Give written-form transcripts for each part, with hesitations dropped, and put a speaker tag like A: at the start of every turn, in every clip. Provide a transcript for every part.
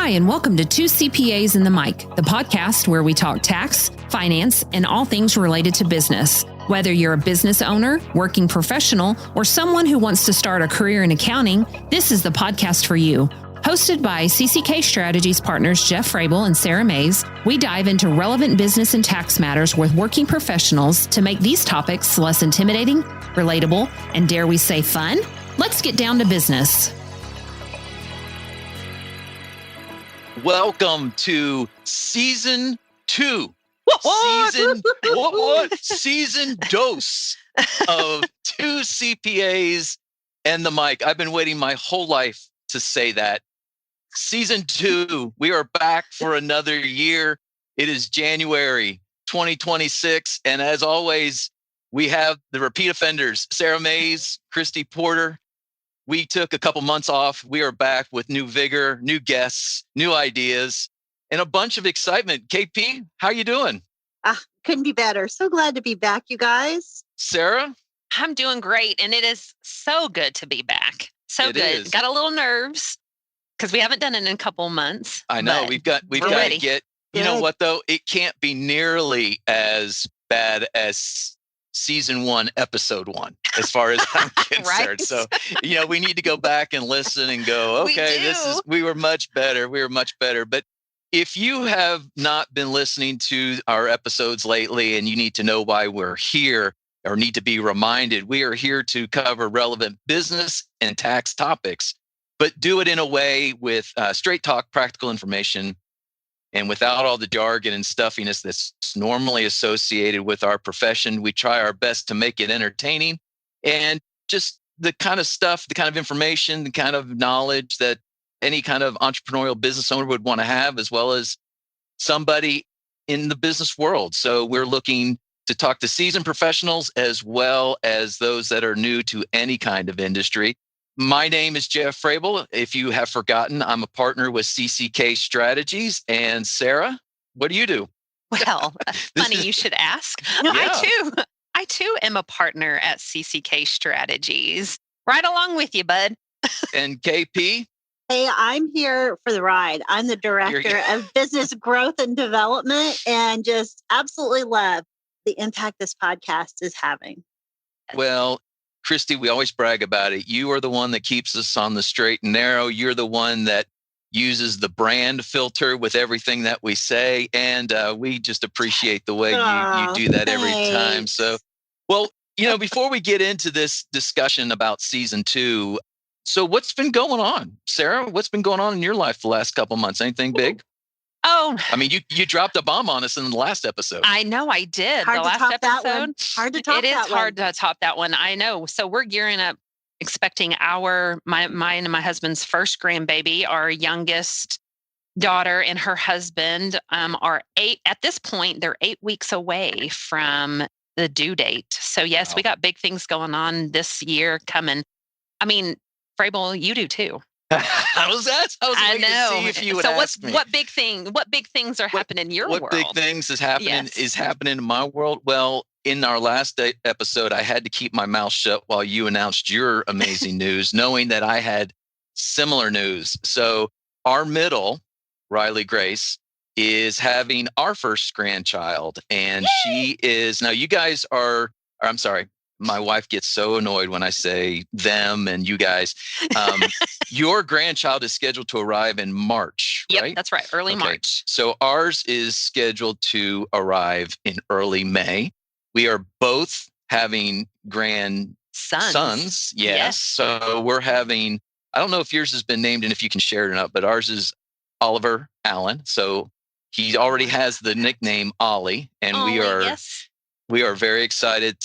A: Hi, and welcome to Two CPAs and the Mic, the podcast where we talk tax, finance, and all things related to business. Whether you're a business owner, working professional, or someone who wants to start a career in accounting, this is the podcast for you. Hosted by CCK Strategies partners Jeff Frable and Sara Mays, we dive into relevant business and tax matters with working professionals to make these topics less intimidating, relatable, and dare we say fun? Let's get down to business.
B: Welcome to season 2. Season dose of Two CPAs and the Mic. I've been waiting my whole life to say that. Season 2, we are back for another year. It is January 2026. And as always, we have the repeat offenders, Sara Mays Kristie Porter. We took a couple months off. We are back with new vigor, new guests, new ideas, and a bunch of excitement. KP, how you doing?
C: Couldn't be better. So glad to be back, you guys.
B: Sara?
D: I'm doing great, and it is so good to be back. So good. Got a little nerves because we haven't done it in a couple months.
B: I know. We've got to get, you know what though? It can't be nearly as bad as season 1, episode 1, as far as I'm concerned.
D: Right?
B: So, we need to go back and listen and go, okay, we were much better. But if you have not been listening to our episodes lately and you need to know why we're here or need to be reminded, we are here to cover relevant business and tax topics, but do it in a way with straight talk, practical information, and without all the jargon and stuffiness that's normally associated with our profession. We try our best to make it entertaining and just the kind of stuff, the kind of information, the kind of knowledge that any kind of entrepreneurial business owner would want to have, as well as somebody in the business world. So we're looking to talk to seasoned professionals as well as those that are new to any kind of industry. My name is Jeff Frable. If you have forgotten, I'm a partner with CCK Strategies. And Sara, what do you do?
D: Well, funny you should ask.
B: Yeah.
D: I too am a partner at CCK Strategies. Right along with you, bud.
B: And KP?
C: Hey, I'm here for the ride. I'm the director of business growth and development and just absolutely love the impact this podcast is having.
B: Well, Kristie, we always brag about it. You are the one that keeps us on the straight and narrow. You're the one that uses the brand filter with everything that we say. And we just appreciate the way you do that every time. So, well, before we get into this discussion about season 2, so what's been going on? Sara, what's been going on in your life the last couple months? Anything big?
D: Oh,
B: I mean, you dropped a bomb on us in the last episode.
D: I know I did.
C: Hard
D: the
C: to
D: last
C: top
D: episode.
C: That one. Hard to top
D: it is
C: that
D: hard
C: one.
D: to top that one. I know. So we're gearing up, expecting mine and my husband's first grandbaby. Our youngest daughter and her husband are 8. At this point, they're 8 weeks away from the due date. So yes,
B: Wow.
D: We got big things going on this year coming. I mean, Frable, you do too.
B: How's that?
D: I know.
B: To see if you would
D: so
B: ask me.
D: what big things are happening in your world?
B: What big things is happening
D: Yes.
B: in my world? Well, in our last episode, I had to keep my mouth shut while you announced your amazing news, knowing that I had similar news. So our middle, Riley Grace, is having our first grandchild, and she is now. You guys are. I'm sorry. My wife gets so annoyed when I say them and you guys. Your grandchild is scheduled to arrive in March,
D: Yep,
B: right?
D: that's right. Early March.
B: So ours is scheduled to arrive in early May. We are both having sons. Yes. So we're having, I don't know if yours has been named and if you can share it or not, but ours is Oliver Allen. So he already has the nickname Ollie, and we are very excited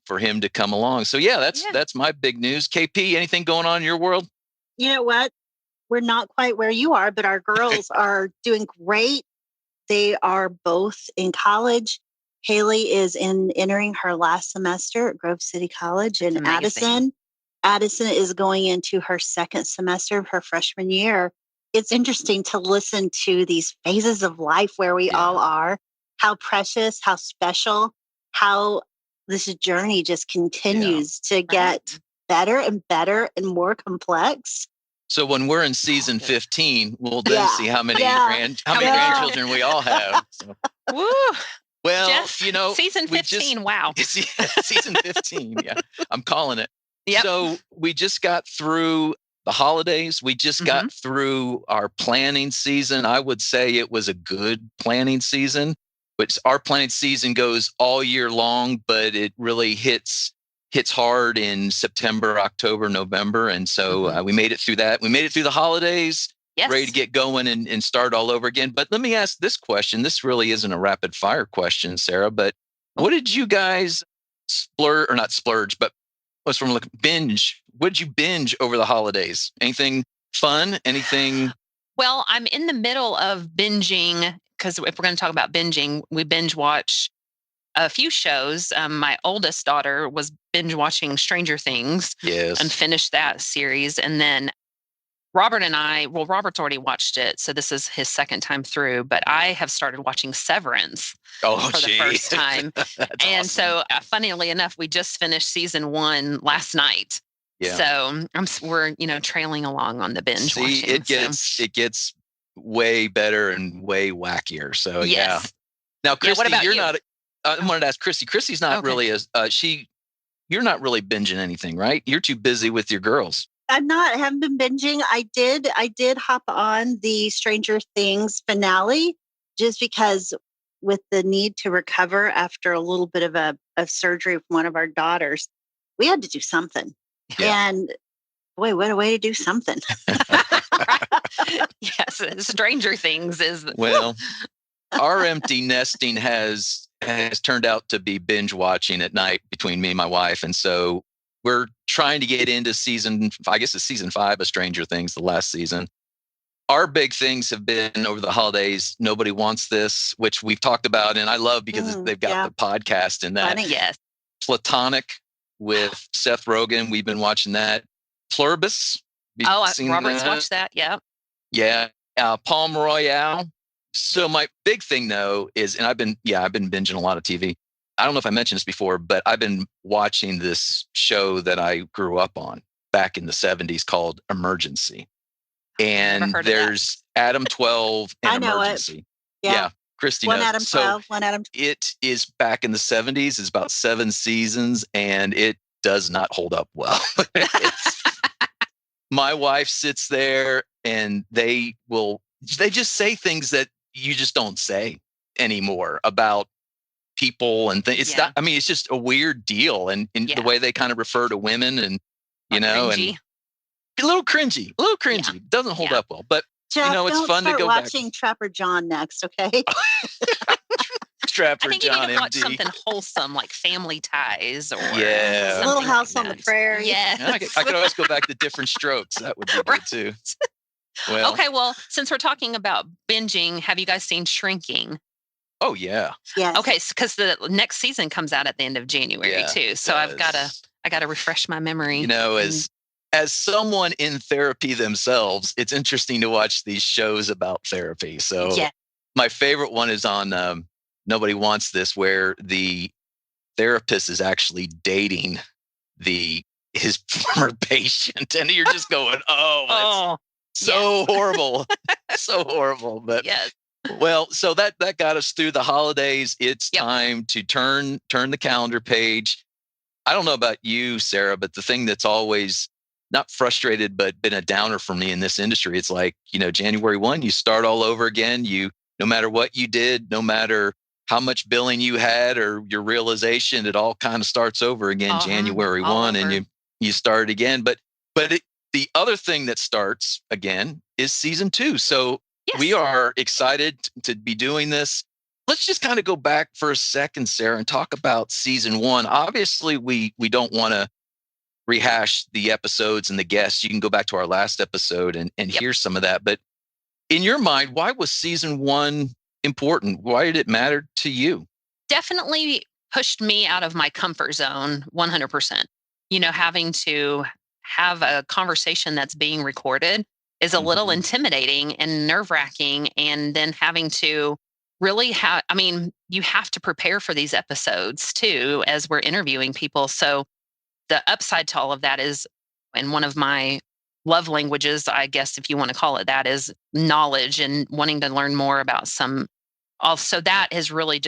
B: for him to come along. So that's my big news. KP, anything going on in your world?
C: You know what? We're not quite where you are, but our girls are doing great. They are both in college. Haley is entering her last semester at Grove City College, and Addison is going into her second semester of her freshman year. It's interesting to listen to these phases of life where we all are, how precious, how special, how this journey just continues to get better and better and more complex.
B: So when we're in season 15, we'll then see how many grandchildren we all have. So.
D: Woo!
B: Well,
D: Jeff, season 15. Wow.
B: Season 15. Yeah, I'm calling it.
D: Yep.
B: So we just got through the holidays. We just got through our planning season. I would say it was a good planning season, which our planning season goes all year long, but it really hits hard in September, October, November. And so we made it through that. We made it through the holidays, ready to get going and start all over again. But let me ask this question. This really isn't a rapid fire question, Sarah, but what did you guys binge? What did you binge over the holidays? Anything fun? Anything?
D: Well, I'm in the middle of binging, because if we're going to talk about binging, we binge watch a few shows. My oldest daughter was binge watching Stranger Things and finished that series. And then Robert and Robert's already watched it, so this is his second time through, but I have started watching Severance for the first time. And awesome. So funnily enough, we just finished season 1 last night. Yeah. So we're, trailing along on the binge watching.
B: It gets way better and way wackier. So yeah. Now, Kristie,
D: what about
B: you're
D: you?
B: not, I wanted to ask Kristie. Kristie's not really you're not really binging anything, right? You're too busy with your girls.
C: I haven't been binging. I did hop on the Stranger Things finale just because with the need to recover after a little bit of surgery from one of our daughters, we had to do something. Yeah. And boy, what a way to do something.
D: Yes, Stranger Things is.
B: Well, our empty nesting has turned out to be binge watching at night between me and my wife. And so we're trying to get into season 5 of Stranger Things, the last season. Our big things have been over the holidays. Nobody Wants This, which we've talked about, and I love because they've got the podcast in that.
D: Funny, yes.
B: Platonic with Seth Rogen. We've been watching that. Pluribus.
D: Robert's watched that. Yeah.
B: Yeah. Palm Royale. So my big thing though is, and I've been binging a lot of TV. I don't know if I mentioned this before, but I've been watching this show that I grew up on back in the 70s called Emergency. And there's Adam 12 and
C: I know
B: Emergency.
C: It. Yeah.
B: Kristie
C: One
B: knows.
C: Adam 12, one Adam 12.
B: It is back in the 70s. It's about 7 seasons and it does not hold up well. My wife sits there and they just say things that you just don't say anymore about people and things. It's not, it's just a weird deal. And the way they kind of refer to women and,
D: cringy.
B: and a little cringy. Yeah. Doesn't hold up well, but
C: Jeff,
B: it's fun to go
C: watching Trapper John next. Okay.
B: Trapper
D: I think
B: John,
D: you need to watch
B: MD.
D: something wholesome like Family Ties or
C: Little House on the Prairie.
D: Yes.
B: I could always go back to Different Strokes. That would be good too. Well,
D: okay. Well, since we're talking about binging, have you guys seen Shrinking?
B: Oh yeah.
C: Yes.
D: Okay, because the next season comes out at the end of January too. So I gotta refresh my memory.
B: As someone in therapy themselves, it's interesting to watch these shows about therapy. So my favorite one is on Nobody Wants This, where the therapist is actually dating his former patient, and you're just going, so horrible, so horrible. But well, so that got us through the holidays. It's time to turn the calendar page. I don't know about you, Sarah, but the thing that's always not frustrated, but been a downer for me in this industry, it's like, January 1, you start all over again. No matter what you did, no matter how much billing you had or your realization, it all kind of starts over again, January 1, and you start again. But the other thing that starts again is season 2. So we are excited to be doing this. Let's just kind of go back for a second, Sarah, and talk about season 1. Obviously, we don't want to rehash the episodes and the guests. You can go back to our last episode and hear some of that. But in your mind, why was season 1 important? Why did it matter to you?
D: Definitely pushed me out of my comfort zone 100%. Having to have a conversation that's being recorded is a little intimidating and nerve-wracking. And then having to really you have to prepare for these episodes too, as we're interviewing people. So the upside to all of that is, and one of my love languages, I guess, if you want to call it that, is knowledge and wanting to learn more about some. Also, that has really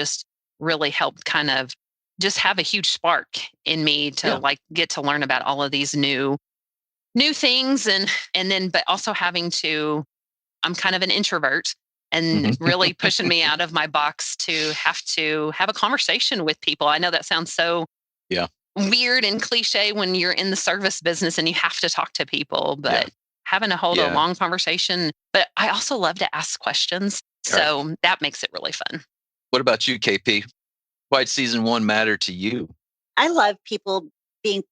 D: helped kind of just have a huge spark in me to like get to learn about all of these new things. And then, but also I'm kind of an introvert, and really pushing me out of my box to have a conversation with people. I know that sounds so weird and cliche when you're in the service business and you have to talk to people, but having to hold a long conversation. But I also love to ask questions. So that makes it really fun.
B: What about you, KP? Why did season 1 matter to you?
C: I love people being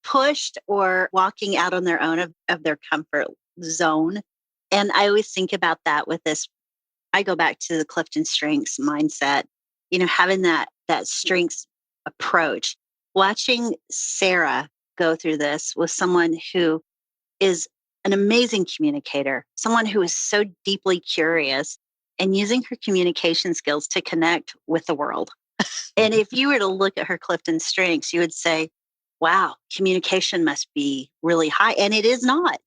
C: pushed or walking out on their own of their comfort zone. And I always think about that with this. I go back to the Clifton Strengths mindset, having that strengths approach. Watching Sara go through this with someone who is an amazing communicator, someone who is so deeply curious and using her communication skills to connect with the world. And if you were to look at her Clifton Strengths, you would say, wow, communication must be really high. And it is not.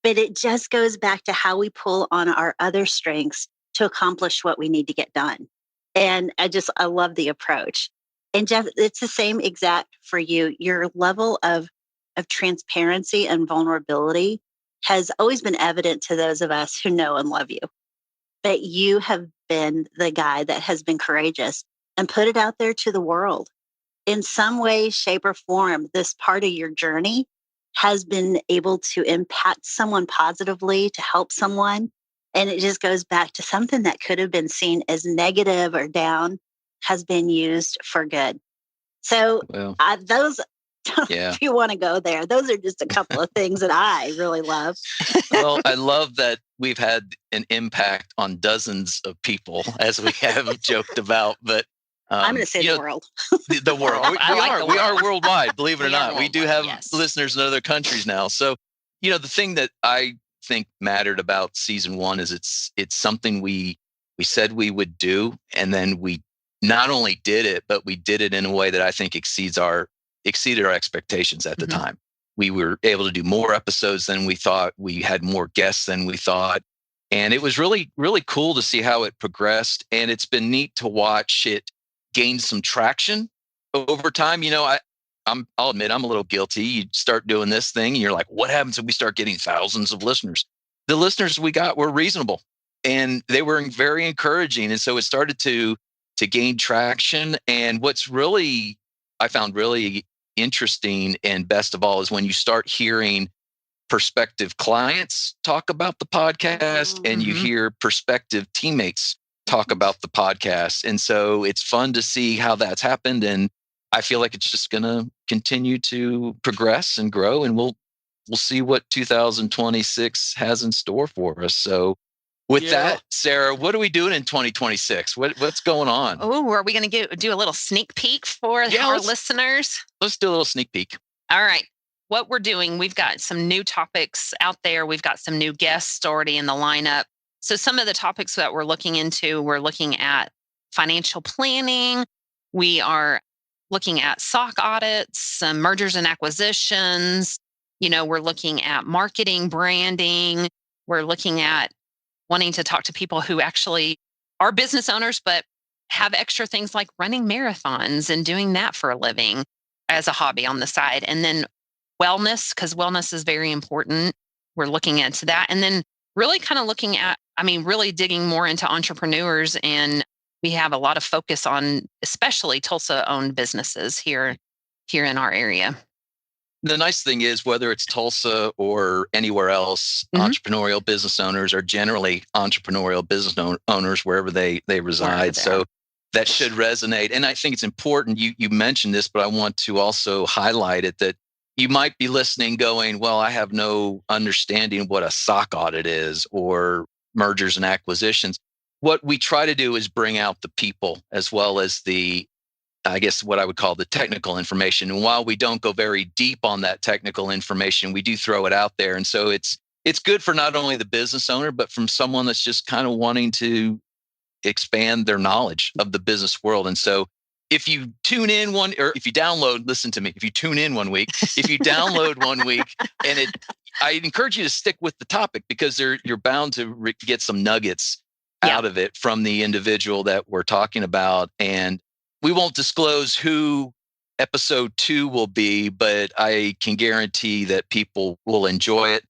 C: But it just goes back to how we pull on our other strengths to accomplish what we need to get done. And I love the approach. And Jeff, it's the same exact for you. Your level of transparency and vulnerability has always been evident to those of us who know and love you. But you have been the guy that has been courageous and put it out there to the world. In some way, shape, or form, this part of your journey has been able to impact someone positively, to help someone. And it just goes back to something that could have been seen as negative or down has been used for good. So those, if you want to go there, those are just a couple of things that I really love.
B: Well, I love that we've had an impact on dozens of people, as we have joked about, but
C: I'm going to say the world.
B: The world. We are worldwide, believe it or not. We do have listeners in other countries now. So, the thing that I think mattered about season 1 is it's something we said we would do, and then we not only did it, but we did it in a way that I think exceeded our expectations at the time. We were able to do more episodes than we thought. We had more guests than we thought. And it was really, really cool to see how it progressed. And it's been neat to watch it gain some traction over time. I'll admit I'm a little guilty. You start doing this thing and you're like, what happens if we start getting thousands of listeners? The listeners we got were reasonable and they were very encouraging. And so it started to gain traction. And what's I found really interesting and best of all is when you start hearing prospective clients talk about the podcast and you hear prospective teammates talk about the podcast. And so it's fun to see how that's happened. And I feel like it's just going to continue to progress and grow. And we'll see what 2026 has in store for us. So with that, Sara, what are we doing in 2026? What's going on?
D: Oh, are we going to do a little sneak peek for our listeners?
B: Let's do a little sneak peek.
D: All right. What we're doing, we've got some new topics out there. We've got some new guests already in the lineup. So some of the topics that we're looking into, we're looking at financial planning. We are looking at SOC audits, some mergers and acquisitions. We're looking at marketing, branding. We're looking at wanting to talk to people who actually are business owners, but have extra things like running marathons and doing that for a living as a hobby on the side. And then wellness, because wellness is very important. We're looking into that. And then really kind of looking at, really digging more into entrepreneurs. And we have a lot of focus on especially Tulsa-owned businesses here in our area.
B: The nice thing is, whether it's Tulsa or anywhere else, entrepreneurial business owners are generally entrepreneurial business owners wherever they reside. So that should resonate. And I think it's important. You mentioned this, but I want to also highlight it that you might be listening going, well, I have no understanding what a SOC audit is or mergers and acquisitions. What we try to do is bring out the people as well as what I would call the technical information. And while we don't go very deep on that technical information, we do throw it out there. And so it's good for not only the business owner, but from someone that's just kind of wanting to expand their knowledge of the business world. And so if you tune in if you tune in 1 week, if you download 1 week and I encourage you to stick with the topic because you're bound to get some nuggets out of it from the individual that we're talking about. And we won't disclose who episode 2 will be, but I can guarantee that people will enjoy it.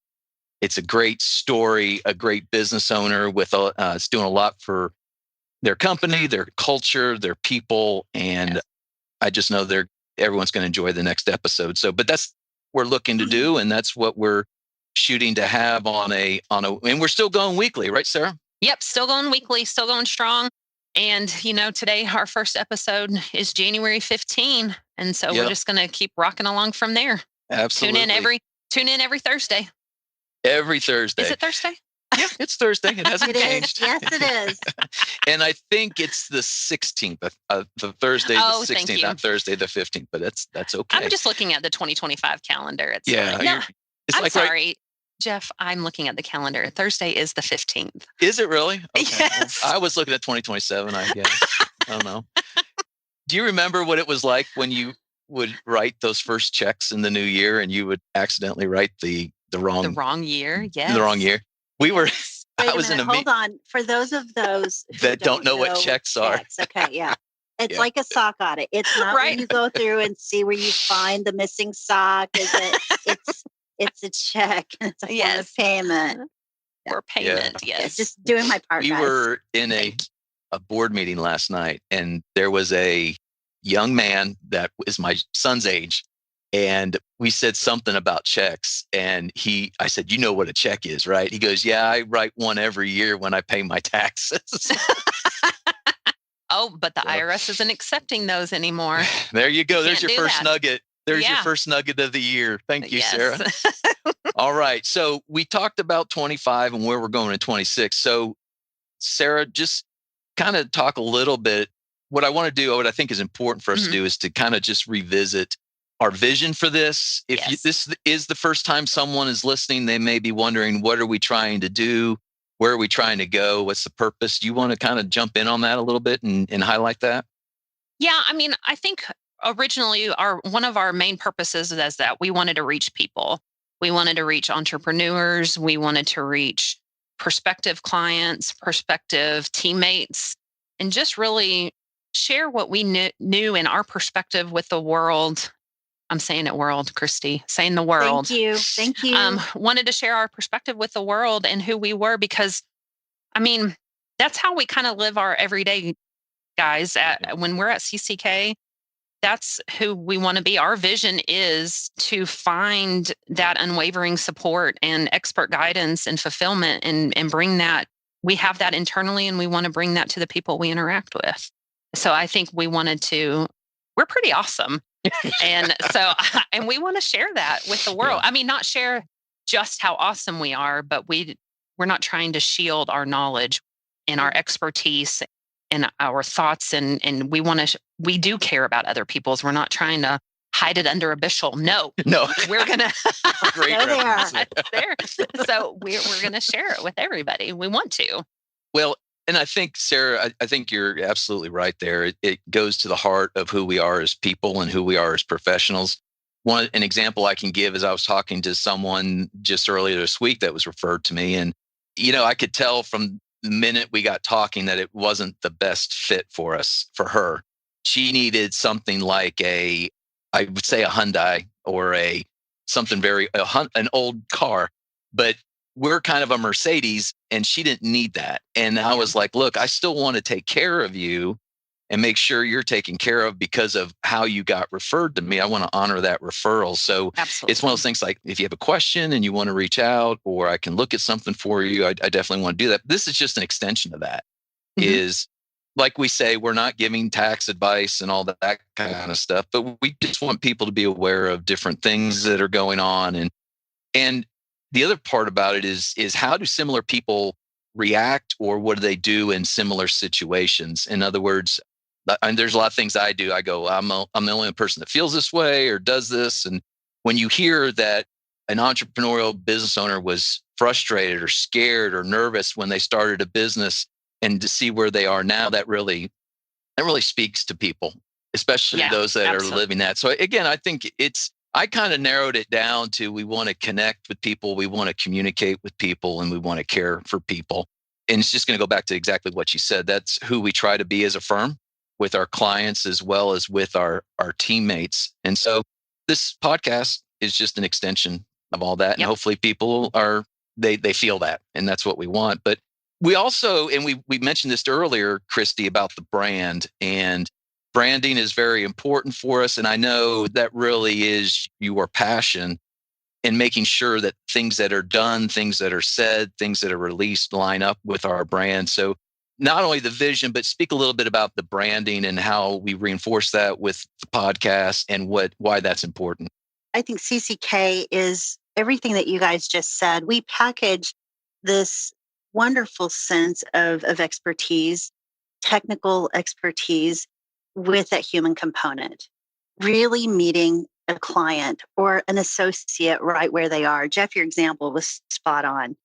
B: It's a great story, a great business owner with it's doing a lot for their company, their culture, their people. And I just know everyone's going to enjoy the next episode. So, but that's what we're looking to do. And that's what we're shooting to have and we're still going weekly, right, Sarah?
D: Yep. Still going weekly, still going strong. And, today our first episode is January 15. And so we're just going to keep rocking along from there.
B: Absolutely.
D: Tune in every Thursday.
B: Every Thursday.
D: Is it Thursday?
B: Yeah, it's Thursday. It hasn't changed.
C: Yes, it is.
B: And I think it's the 16th. The Thursday the 16th, not Thursday the 15th. But that's okay.
D: I'm just looking at the 2025 calendar. It's
B: I'm
D: sorry, right? Jeff. I'm looking at the calendar. Thursday is the 15th.
B: Is it really? Okay.
D: Yes.
B: Well, I was looking at 2027. I guess. I don't know. Do you remember what it was like when you would write those first checks in the new year and you would accidentally write the wrong
D: year? Yes.
B: The wrong year. We were.
C: I was in a meeting. Hold on. For those
B: that don't know what checks are.
C: Okay, yeah. It's like a sock audit. It's not where you go through and see where you find the missing sock. It's a check. It's a form of payment.
D: Or payment, yes.
C: Just doing my part,
B: We were in a board meeting last night, and there was a young man that is my son's age. And we said something about checks. And I said, you know what a check is, right? He goes, yeah, I write one every year when I pay my taxes.
D: Oh, but the IRS isn't accepting those anymore.
B: There you go. There's your first nugget. There's your first nugget of the year. Thank you, Sarah. All right. So we talked about 25 and where we're going in 26. So Sarah, just kind of talk a little bit. What I want to do, what I think is important for us to do is to kind of just revisit our vision for this. If this is the first time someone is listening, they may be wondering, what are we trying to do? Where are we trying to go? What's the purpose? Do you want to kind of jump in on that a little bit and highlight that?
D: Yeah, I mean, I think originally one of our main purposes is that we wanted to reach people. We wanted to reach entrepreneurs. We wanted to reach prospective clients, prospective teammates, and just really share what we knew in our perspective with the world. I'm saying it world, Kristie, saying the world.
C: Thank you.
D: Wanted to share our perspective with the world and who we were, because, I mean, that's how we kind of live our everyday, guys. When we're at CCK, that's who we want to be. Our vision is to find that unwavering support and expert guidance and fulfillment and bring that. We have that internally, and we want to bring that to the people we interact with. So I think we're pretty awesome. And we want to share that with the world. I mean, not share just how awesome we are, but we're not trying to shield our knowledge and our expertise and our thoughts. And we do care about other people's. We're not trying to hide it under a bushel. No, we're going to
B: great reference.
D: there. So we're going to share it with everybody. We want to.
B: Well, and I think, Sarah, I think you're absolutely right there. It goes to the heart of who we are as people and who we are as professionals. An example I can give is I was talking to someone just earlier this week that was referred to me. And, I could tell from the minute we got talking that it wasn't the best fit for her. She needed something like I would say a Hyundai or an old car, but we're kind of a Mercedes, and she didn't need that. And I was like, look, I still want to take care of you and make sure you're taken care of because of how you got referred to me. I want to honor that referral. So It's one of those things like, if you have a question and you want to reach out, or I can look at something for you, I definitely want to do that. This is just an extension of that. Is like we say, we're not giving tax advice and all that kind of stuff, but we just want people to be aware of different things that are going on. And the other part about it is how do similar people react, or what do they do in similar situations? In other words, there's a lot of things I do. I go, I'm the only person that feels this way or does this. And when you hear that an entrepreneurial business owner was frustrated or scared or nervous when they started a business, and to see where they are now, that really speaks to people, especially those that are living that. So again, I think it's I kind of narrowed it down to we want to connect with people, we want to communicate with people, and we want to care for people. And it's just going to go back to exactly what you said. That's who we try to be as a firm with our clients as well as with our teammates. And so this podcast is just an extension of all that. And hopefully people they feel that. And that's what we want. But we also, and we mentioned this earlier, Kristie, about the brand, and branding is very important for us. And I know that really is your passion in making sure that things that are done, things that are said, things that are released line up with our brand. So not only the vision, but speak a little bit about the branding and how we reinforce that with the podcast and why that's important.
C: I think CCK is everything that you guys just said. We package this wonderful sense of expertise, technical expertise with that human component, really meeting a client or an associate right where they are. Jeff, your example was spot on.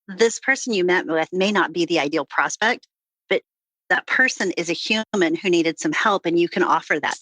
C: This person you met with may not be the ideal prospect, but that person is a human who needed some help, and you can offer that.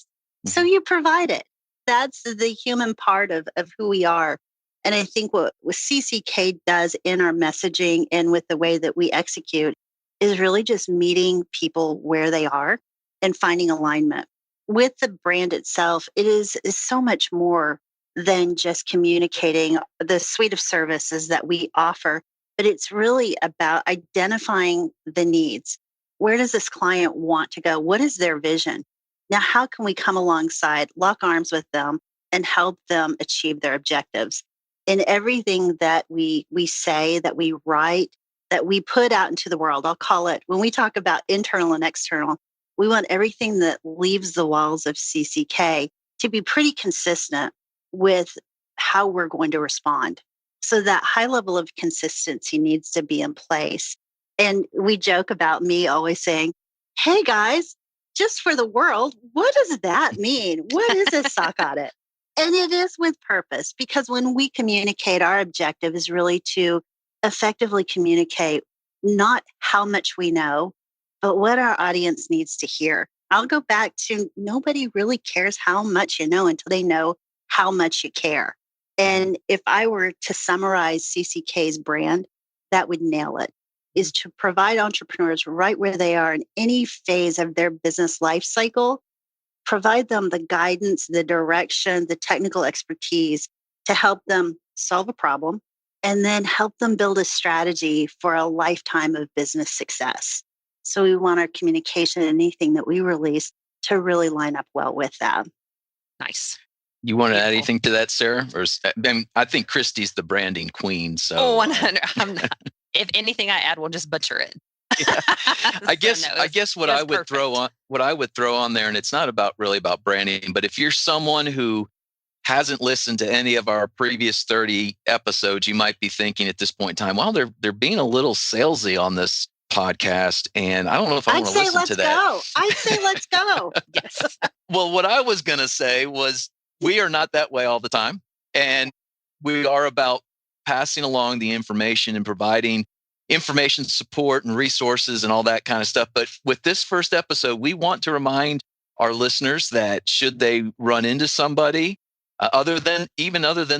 C: So you provide it. That's the human part of who we are. And I think what CCK does in our messaging and with the way that we execute is really just meeting people where they are and finding alignment. With the brand itself, it is so much more than just communicating the suite of services that we offer, but it's really about identifying the needs. Where does this client want to go? What is their vision? Now, how can we come alongside, lock arms with them, and help them achieve their objectives? In everything that we say, that we write, that we put out into the world, I'll call it, when we talk about internal and external, we want everything that leaves the walls of CCK to be pretty consistent with how we're going to respond. So that high level of consistency needs to be in place. And we joke about me always saying, hey guys, just for the world, what does that mean? What is a SOC audit? And it is with purpose, because when we communicate, our objective is really to effectively communicate not how much we know, but what our audience needs to hear. I'll go back to nobody really cares how much you know until they know how much you care. And if I were to summarize CCK's brand, that would nail it, is to provide entrepreneurs right where they are in any phase of their business life cycle, provide them the guidance, the direction, the technical expertise to help them solve a problem, and then help them build a strategy for a lifetime of business success. So we want our communication and anything that we release to really line up well with that.
D: Nice.
B: You want to add anything to that, Sarah? Or I think Kristie's the branding queen. So
D: 100. I'm not. If anything I add, we'll just butcher it.
B: Yeah. I guess what I would
D: perfect.
B: throw on there, and it's not really about branding, but if you're someone who hasn't listened to any of our previous 30 episodes, you might be thinking at this point in time, well, they're being a little salesy on this podcast, and I don't know if I want to listen to that.
C: I'd say let's go.
D: Yes.
B: Well, what I was going to say was we are not that way all the time, and we are about passing along the information and providing information support and resources and all that kind of stuff. But with this first episode, we want to remind our listeners that should they run into somebody other than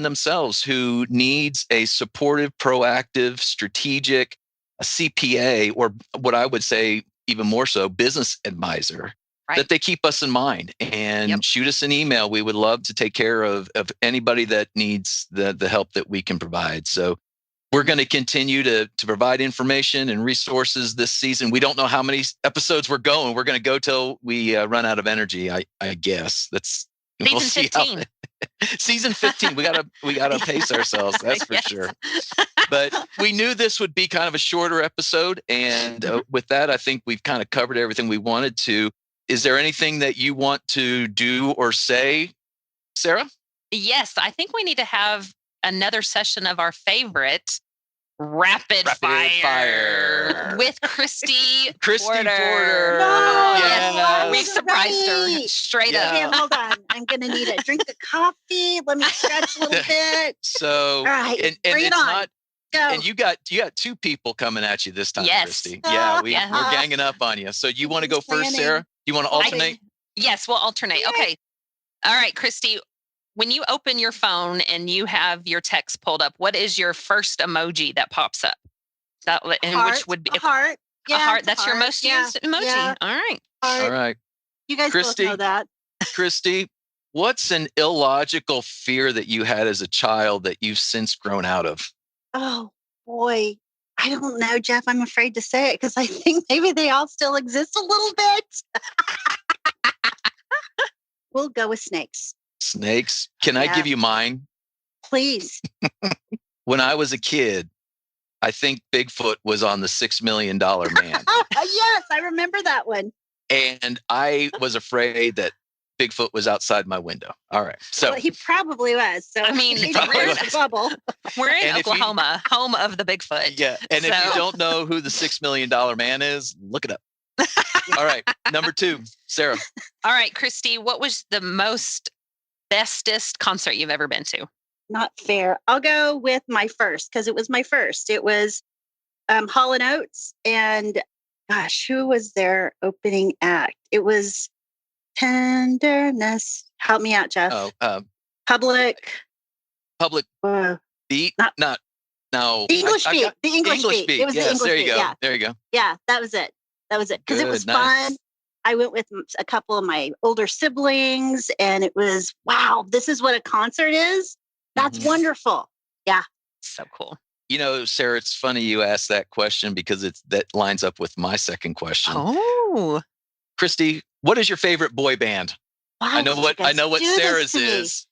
B: themselves who needs a supportive, proactive, strategic, a CPA, or what I would say even more so, business advisor, that they keep us in mind and shoot us an email. We would love to take care of anybody that needs the help that we can provide. So we're going to continue to provide information and resources this season. We don't know how many episodes we're going. We're going to go till we run out of energy. I guess that's
D: season 15.
B: Season 15. We gotta pace ourselves. That's for sure. But we knew this would be kind of a shorter episode, and with that, I think we've kind of covered everything we wanted to. Is there anything that you want to do or say, Sarah?
D: Yes, I think we need to have another session of our favorite rapid fire with Kristie Porter.
C: No,
B: yes.
D: We've surprised her straight up.
C: Okay, hold on. I'm going to need a drink of coffee. Let me stretch a little bit.
B: So,
C: all right,
B: and
C: bring it
B: it's
C: on.
B: not.
C: Go.
B: And you got two people coming at you this time,
D: Yes.
B: Kristie. Yeah, we're ganging up on you. So you want to go first, Sarah? You want to alternate?
D: Yes, we'll alternate. Okay. All right, Kristie. when you open your phone and you have your text pulled up, what is your first emoji that pops up? Which would be
C: a heart.
D: Yeah, a heart. That's your most used emoji. Yeah. All right.
B: All right.
C: You guys both know that.
B: Kristie, what's an illogical fear that you had as a child that you've since grown out of?
C: Oh, boy. I don't know, Jeff. I'm afraid to say it because I think maybe they all still exist a little bit. We'll go with snakes.
B: Snakes? Can I give you mine?
C: Please.
B: When I was a kid, I think Bigfoot was on the $6 Million Man.
C: Yes, I remember that one.
B: And I was afraid that Bigfoot was outside my window. All right. So
C: he probably was. So
D: I mean,
C: we're in bubble.
D: We're in Oklahoma, home of the Bigfoot.
B: Yeah. And if you don't know who the $6 Million Man is, look it up. All right. Number 2, Sara.
D: All right, Kristie, what was the bestest concert you've ever been to?
C: Not fair. I'll go with my first because it was my first. It was Hall & Oates, and gosh, who was their opening act? It was Tenderness. Help me out, Jeff. Public
B: Beat. Not no.
C: The English Beat. The English Beat. It was the English
B: there you
C: Beat.
B: go.
C: Yeah.
B: There you go.
C: Yeah, that was it. Because it was fun. I went with a couple of my older siblings, and it was, wow, this is what a concert is. That's wonderful. Yeah.
D: So cool.
B: You know, Sara, it's funny you asked that question because that lines up with my second question.
D: Oh.
B: Kristie, what is your favorite boy band? I know what Sara's is.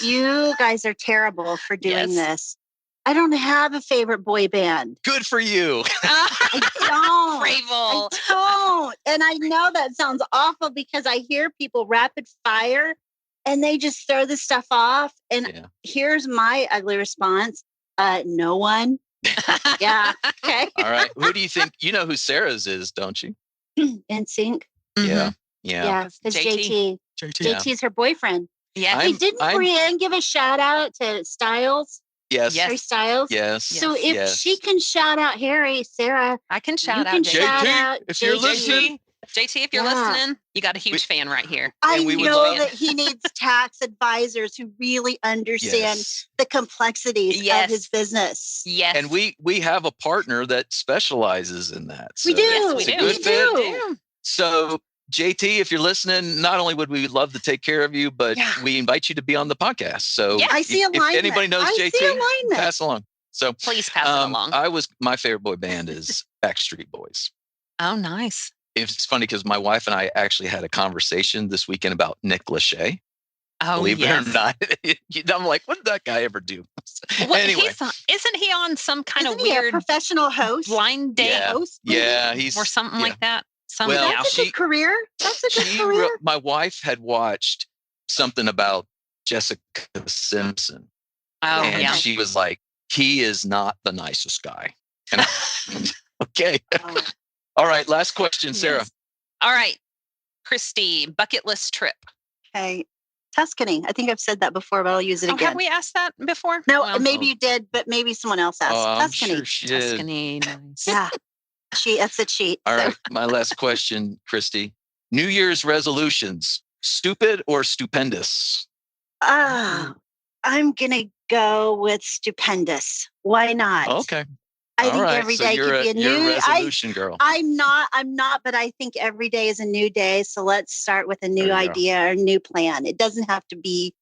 C: You guys are terrible for doing this. I don't have a favorite boy band.
B: Good for you.
C: I don't.
D: Frable.
C: I don't. And I know that sounds awful because I hear people rapid fire and they just throw this stuff off. And here's my ugly response. No one. Yeah. Okay.
B: All right. Who do you think? You know who Sara's is, don't you?
C: NSYNC.
B: Yeah.
C: Yeah. It's JT. JT is her boyfriend.
D: Yeah.
C: Hey, didn't Brienne give a shout out to Styles?
B: Yes.
C: Harry Styles?
B: Yes.
C: So if she can shout out Harry, Sara,
D: I can shout out
B: JT. If you're listening.
D: JT, if you're listening, you got a huge fan right here.
C: I know that he needs tax advisors who really understand the complexities of his business.
D: Yes.
B: And we have a partner that specializes in that. So
C: we do.
B: It's a good fit. So JT, if you're listening, not only would we love to take care of you, but we invite you to be on the podcast. So
C: I see alignment.
B: If anybody knows JT, pass along. So
D: please pass it along.
B: My favorite boy band is Backstreet Boys.
D: Oh, nice.
B: It's funny because my wife and I actually had a conversation this weekend about Nick Lachey.
D: Oh,
B: believe it or not. I'm like, what did that guy ever do?
D: Well,
B: anyway.
D: Isn't he on some kind of
C: Isn't he
D: weird
C: a professional host?
D: Blind date host?
B: Yeah, he's
D: or something like that.
C: That's a good career. That's a good career.
B: My wife had watched something about Jessica Simpson.
D: Oh,
B: and she was like, he is not the nicest guy. And okay. All right. Last question, Sara.
D: All right. Kristie, bucket list trip.
C: Okay. Tuscany. I think I've said that before, but I'll use it again.
D: Have we asked that before?
C: No, maybe you did, but maybe someone else asked. Tuscany.
B: I'm sure she did.
D: Tuscany. Nice.
C: Yeah. That's a cheat.
B: All right. My last question, Kristie. New Year's resolutions, stupid or stupendous?
C: I'm going to go with stupendous. Why not?
B: Okay.
C: I think every day could be a new
B: you're a resolution girl.
C: I'm not, but I think every day is a new day. So let's start with a new idea or a new plan. It doesn't have to be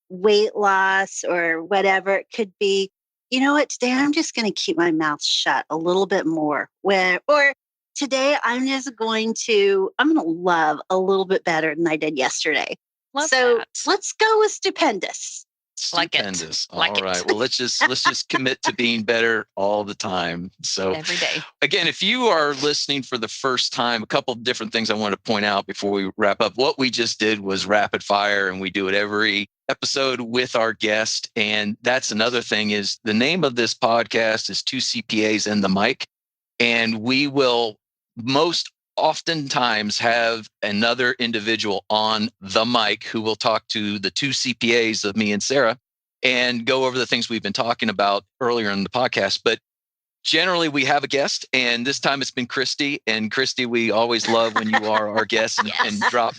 C: weight loss or whatever. It could be, you know what, today I'm just going to keep my mouth shut a little bit more. Or today I'm going to love a little bit better than I did yesterday. Let's go with stupendous.
B: Stupendous. All right. Well, let's just commit to being better all the time. So
D: every day.
B: Again, if you are listening for the first time, a couple of different things I want to point out before we wrap up. What we just did was rapid fire, and we do it every episode with our guest. And that's another thing is the name of this podcast is 2 CPAs and the Mic. And we will most oftentimes have another individual on the mic who will talk to the 2 CPAs of me and Sara and go over the things we've been talking about earlier in the podcast. But generally we have a guest, and this time it's been Kristie. And Kristie, we always love when you are our guest and drop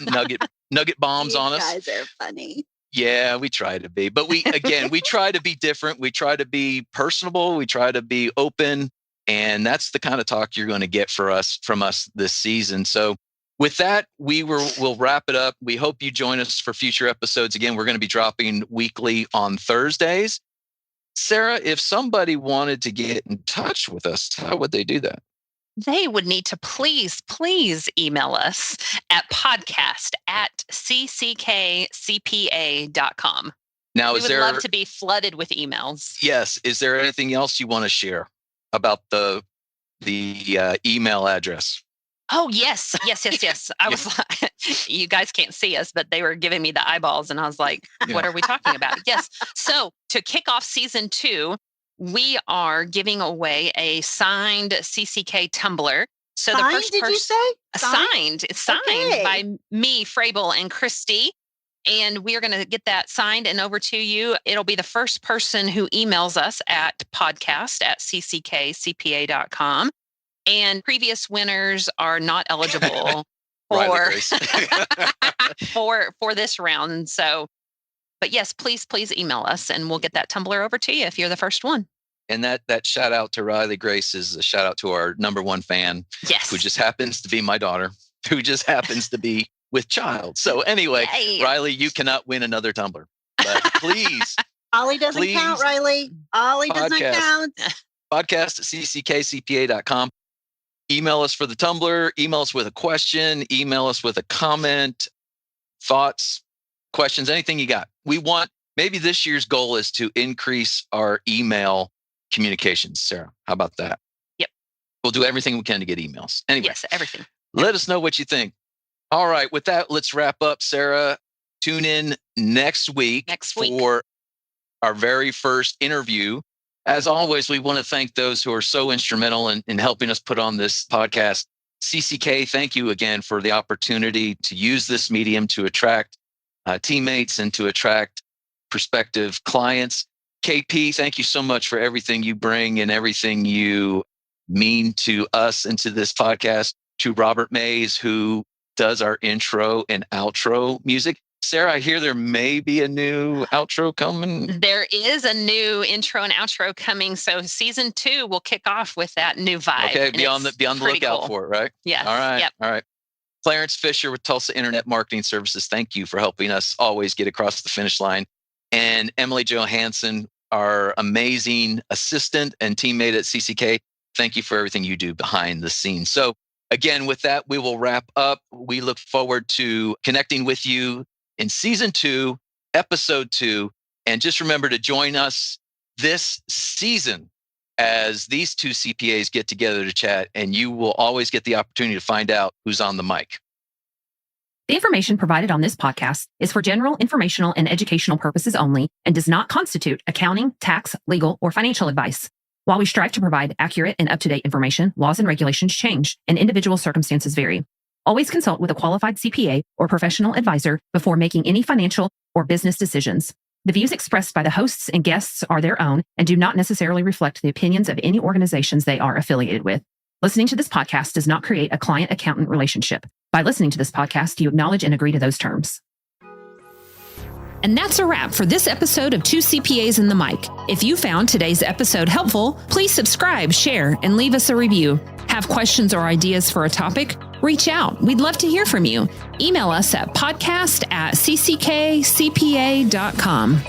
B: nugget bombs on us.
C: You guys are funny.
B: Yeah, we try to be. But we try to be different. We try to be personable. We try to be open. And that's the kind of talk you're going to get from us this season. So with that, we'll wrap it up. We hope you join us for future episodes. Again, we're going to be dropping weekly on Thursdays. Sara, if somebody wanted to get in touch with us, how would they do that?
D: They would need to please email us at podcast@cckcpa.com.
B: Now,
D: we would love to be flooded with emails.
B: Yes. Is there anything else you want to share about the email address?
D: Oh, yes. I was like, you guys can't see us, but they were giving me the eyeballs and I was like, what are we talking about? Yes. So to kick off season 2, we are giving away a signed CCK tumbler. So
C: signed,
D: the first
C: did you say?
D: Signed. It's signed by me, Frable, and Kristie. And we are going to get that signed and over to you. It'll be the first person who emails us at podcast@cckcpa.com. And previous winners are not eligible for this round. So, but yes, please email us and we'll get that tumbler over to you if you're the first one.
B: And that shout out to Riley Grace is a shout out to our number 1 fan, who just happens to be my daughter, who just happens to be with child. So anyway, Riley, you cannot win another tumbler, but please.
C: Ollie doesn't count, Riley. Ollie doesn't count.
B: Podcast@cckcpa.com. Email us for the tumbler, email us with a question, email us with a comment, thoughts, questions, anything you got. Maybe this year's goal is to increase our email communications. Sara, how about that?
D: Yep.
B: We'll do everything we can to get emails. Anyway,
D: yes, everything.
B: Let us know what you think. All right. With that, let's wrap up. Sara, tune in next week for our very first interview. As always, we want to thank those who are so instrumental in helping us put on this podcast. CCK, thank you again for the opportunity to use this medium to attract teammates and to attract prospective clients. KP, thank you so much for everything you bring and everything you mean to us and to this podcast. To Robert Mays, who does our intro and outro music. Sara, I hear there may be a new outro coming.
D: There is a new intro and outro coming. So season 2 will kick off with that new vibe.
B: Okay, be on the lookout for it, right?
D: Yeah.
B: All right.
D: Yep.
B: All right. Clarence Fisher with Tulsa Internet Marketing Services. Thank you for helping us always get across the finish line. And Emily Johansson, our amazing assistant and teammate at CCK. Thank you for everything you do behind the scenes. So again, with that, we will wrap up. We look forward to connecting with you in season 2, episode 2. And just remember to join us this season as these 2 CPAs get together to chat, and you will always get the opportunity to find out who's on the mic.
A: The information provided on this podcast is for general informational and educational purposes only and does not constitute accounting, tax, legal, or financial advice. While we strive to provide accurate and up-to-date information, laws and regulations change and individual circumstances vary. Always consult with a qualified CPA or professional advisor before making any financial or business decisions. The views expressed by the hosts and guests are their own and do not necessarily reflect the opinions of any organizations they are affiliated with. Listening to this podcast does not create a client-accountant relationship. By listening to this podcast, you acknowledge and agree to those terms. And that's a wrap for this episode of 2 CPAs in the Mic. If you found today's episode helpful, please subscribe, share, and leave us a review. Have questions or ideas for a topic? Reach out. We'd love to hear from you. Email us at podcast@cckcpa.com.